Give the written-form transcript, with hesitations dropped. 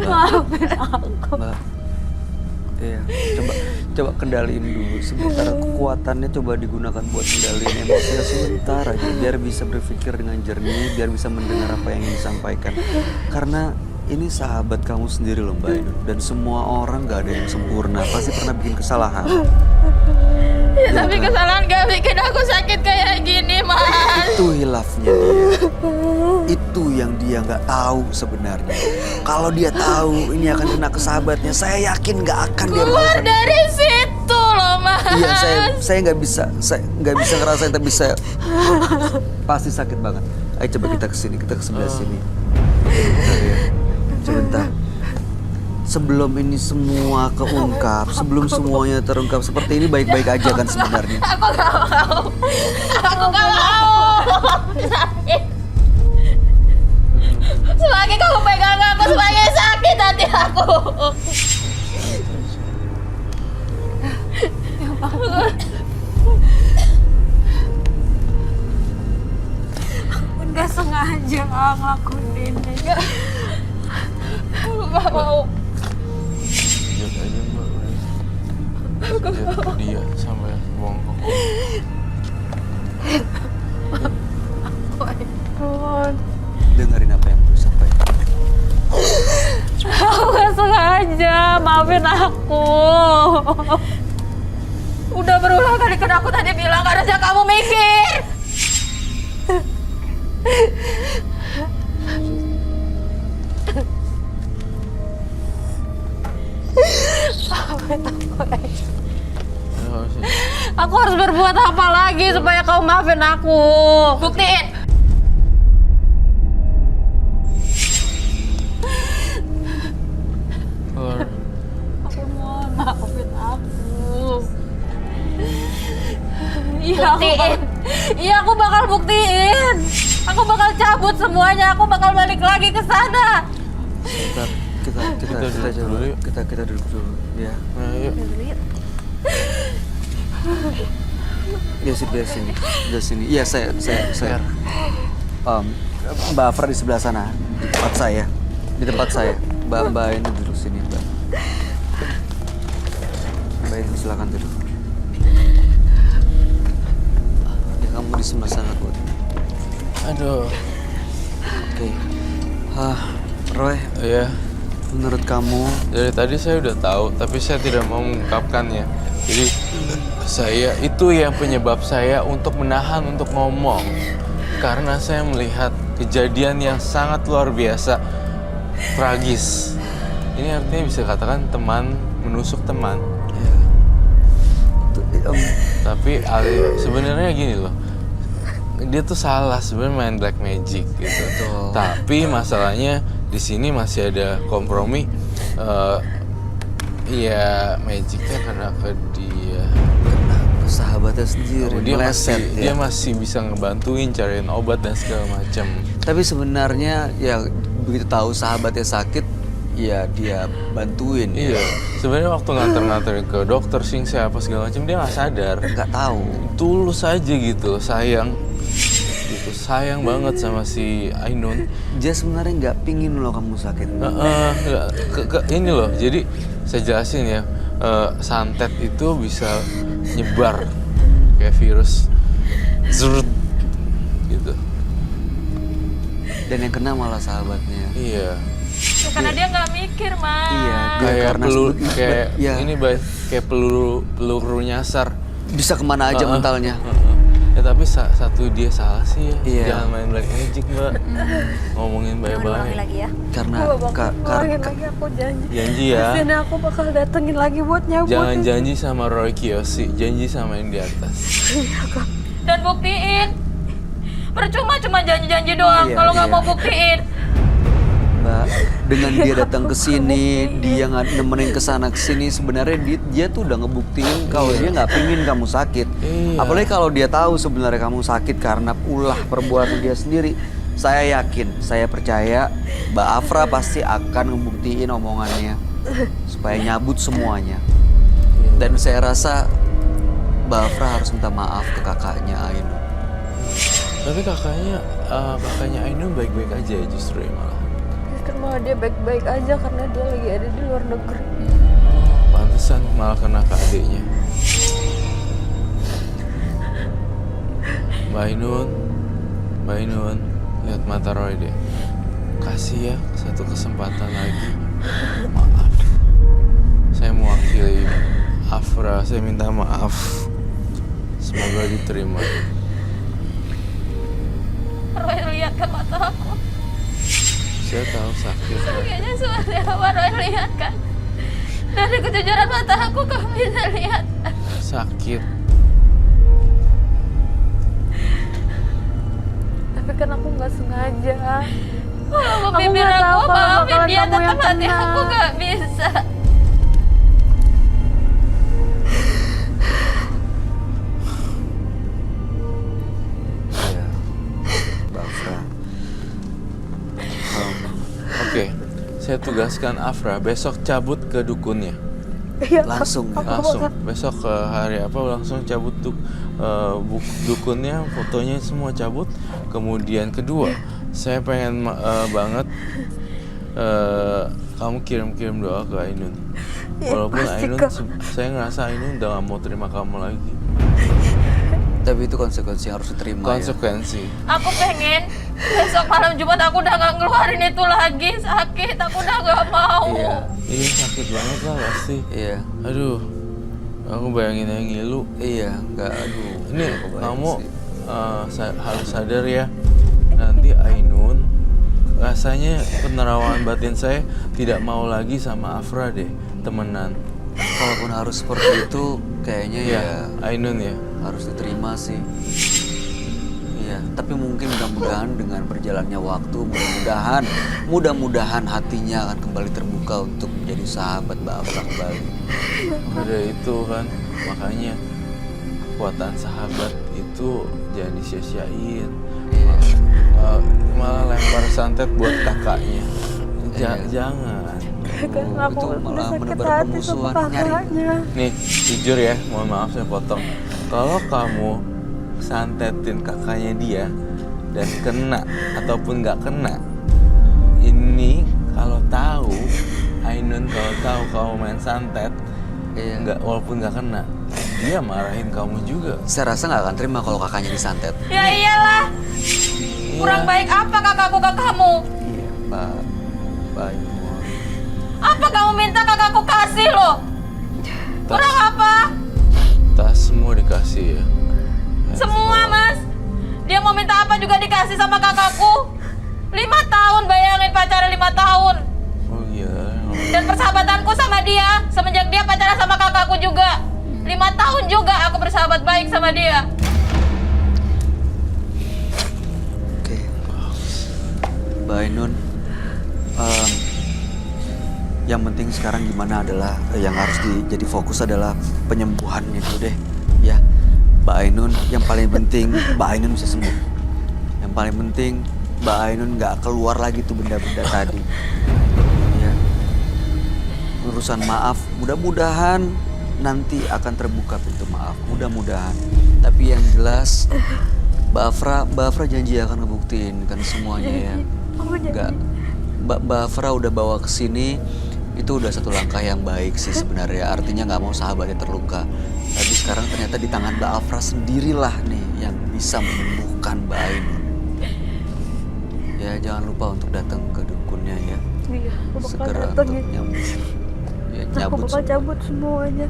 Maafin aku. Mbak. Iya, coba kendaliin dulu sebentar, kekuatannya coba digunakan buat kendaliin emosinya sebentar aja biar bisa berpikir dengan jernih, biar bisa mendengar apa yang ingin disampaikan. Karena ini sahabat kamu sendiri loh Mbak Ainun, dan semua orang gak ada yang sempurna, pasti pernah bikin kesalahan. Ya, tapi kesalahan gak bikin aku sakit kayak gini, Mas. Itu hilafnya dia. Itu yang dia nggak tahu sebenarnya. Kalau dia tahu ini akan kena ke sahabatnya, saya yakin nggak akan dia Keluar melakukan. dari situ loh, Mas. Iya, saya nggak bisa ngerasain, tapi saya pasti sakit banget. Ayo coba kita kesini, kita ke sebelah sini. Bentar ya, sebentar. Sebelum ini semua keungkap, sebelum semuanya terungkap seperti ini, baik-baik aja kan sebenarnya. Aku gak mau. Aku gak mau. Sakit. Semakin kamu pegang aku, semakin sakit hati aku. Aku gak sengaja ngelakuin ini. Aku gak mau. Lihat aja Mbak, lihat dia sampai bongkok. Dengerin apa yang gue sampaikan. Aku gak sengaja, maafin aku. Udah berulang kali kan aku tadi bilang harusnya kamu mikir. Aku harus berbuat apa lagi supaya kau maafin aku? Buktiin. Aku mohon maafin aku. Iya, buktiin. Iya, aku bakal buktiin. Aku bakal cabut semuanya. Aku bakal balik lagi ke sana. Bentar, kita duduk dulu ya. Ayo. Ya sini. Iya saya. Mbak Afra di sebelah sana, di tempat saya. Mbak ini duduk sini, Mbak. Mbak ini silakan duduk. Ya kamu di sebelah sana kok. Aduh. Oke. Roy. Iya. Menurut kamu? Dari tadi saya udah tahu, tapi saya tidak mau mengungkapkannya. Jadi itu yang penyebab saya untuk menahan untuk ngomong. Karena saya melihat kejadian yang sangat luar biasa, tragis. Ini artinya bisa katakan teman menusuk teman. Ya. Tapi sebenarnya gini loh, dia tuh salah sebenarnya main black magic gitu. Betul. Tapi masalahnya di sini masih ada kompromi. Ya magicnya kena ke dia. Kena ke sahabatnya sendiri. Dia masih bisa ngebantuin cariin obat dan segala macam. Tapi sebenarnya ya begitu tahu sahabatnya sakit, ya dia bantuin. Iya. Sebenarnya waktu nganter-nganterin ke dokter singse apa segala macam dia nggak sadar. Nggak tahu. Tulus aja gitu, sayang banget sama si Ainun. Dia sebenarnya nggak pingin loh kamu sakit. Ini loh, jadi saya jelasin ya, santet itu bisa nyebar kayak virus, zrut gitu. Dan yang kena malah sahabatnya. Iya. Ya, karena dia nggak mikir, Mas. Iya. Kayak peluru nyasar. Bisa kemana aja mentalnya. Ya tapi satu dia salah sih ya. Iya. Jangan main black magic Mbak. Ngomongin baik-baik. lagi ya. Karena lagi aku janji. Janji ya. Dan aku bakal datengin lagi buat nyabut. Jangan janji sama Roy Kiyoshi, janji sama yang di atas. Dan buktiin. Percuma cuma janji-janji doang Iya, kalau nggak iya. mau buktiin. Mbak, dengan dia datang ke sini, dia nggak nemenin ke sana ke sini, sebenarnya dia tuh udah ngebuktiin kalau dia nggak pingin kamu sakit. Iya. Apalagi kalau dia tahu sebenarnya kamu sakit karena ulah perbuatan dia sendiri. Saya yakin, saya percaya Mbak Afra pasti akan ngebuktiin omongannya supaya nyabut semuanya. Dan saya rasa Mbak Afra harus minta maaf ke kakaknya Ainun. Tapi kakaknya Ainun baik-baik aja justru ya malah. rumah, dia baik-baik aja karena dia lagi ada di luar negeri. Pantesan malah kena ke adiknya. Mbak Ainun, lihat mata Roy deh. Kasih ya satu kesempatan lagi. Maaf. Saya mewakili Afra, saya minta maaf. Semoga diterima. Roy lihat ke mata aku. Saya tahu sakit. Kayaknya seperti apa Roy lihat kan? Dari kejujuran mata aku kamu bisa lihat. Sakit. Tapi kan aku nggak sengaja. Kalau bibir aku maafin dia, tetap hati aku nggak bisa. Iya, Mbak Afra. Oke, saya tugaskan Afra besok cabut ke dukunnya. Langsung ya. Langsung besok ke hari apa langsung cabut dukunnya, fotonya semua cabut. Kemudian kedua, saya pengen banget kamu kirim doa ke Ainun. Walaupun Ainun, saya ngerasa Ainun udah gak mau terima kamu lagi. Tapi itu konsekuensi yang harus diterima ya. Konsekuensi. Aku pengen besok malam Jumat aku udah nggak ngeluarin itu lagi, sakit, aku udah nggak mau. Iya, Ini sakit banget lah pasti. iya. Aduh, aku bayangin aja ngilu. Iya, enggak, aduh. Ini aku bayang kamu sih. harus sadar ya. Nanti Ainun rasanya penerawangan batin saya tidak mau lagi sama Afra deh, temenan. Kalaupun harus seperti itu, kayaknya ya Ainun ya. harus diterima sih. Iya, tapi mungkin mudah-mudahan dengan berjalannya waktu, mudah-mudahan hatinya akan kembali terbuka untuk menjadi sahabat Mbak Afra kembali. Udah itu kan, makanya kekuatan sahabat itu jangan disia-siain. Malah lempar santet buat kakaknya. Jangan. Kan aku itu malah udah sakit benar-benar hati sama permusuhan, kakaknya. Nih, jujur ya, mohon maaf saya potong. Kalau kamu santetin kakaknya dia dan kena ataupun nggak kena, ini kalau tahu Ainun kalau tahu kamu main santet, Iya. nggak walaupun nggak kena, dia marahin kamu juga. Saya rasa nggak akan terima kalau kakaknya disantet. Ya iyalah, kurang baik apa kakakku ke kamu? Iya, Mbak Ainun. Apa kamu minta kakakku kasih loh? Kurang apa? Tas semua dikasih ya. Semua mas. Dia mau minta apa juga dikasih sama kakakku. 5 tahun, bayangin pacaran 5 tahun. Oh iya. Dan persahabatanku sama dia semenjak dia pacaran sama kakakku juga. 5 tahun juga aku bersahabat baik sama dia. Oke. Mbak Ainun, yang penting sekarang gimana adalah yang harus jadi fokus adalah penyembuhan itu deh, ya. Mbak Ainun, yang paling penting Mbak Ainun bisa sembuh. Yang paling penting Mbak Ainun nggak keluar lagi tuh benda-benda tadi. Ya. Urusan maaf, mudah-mudahan nanti akan terbuka pintu maaf, mudah-mudahan. Tapi yang jelas Mbak Afra janji akan ngebuktiin kan semuanya ya. Nggak, Mbak Afra udah bawa ke sini, itu udah satu langkah yang baik sih sebenarnya. Artinya nggak mau sahabatnya terluka. Tapi sekarang ternyata di tangan Mbak Afra sendirilah nih yang bisa menyembuhkan Mbak Ainun. Ya jangan lupa untuk datang ke dukunnya ya. Iya, aku bakal Segera datang untuk ya. nyabut Aku bakal semua. cabut semuanya.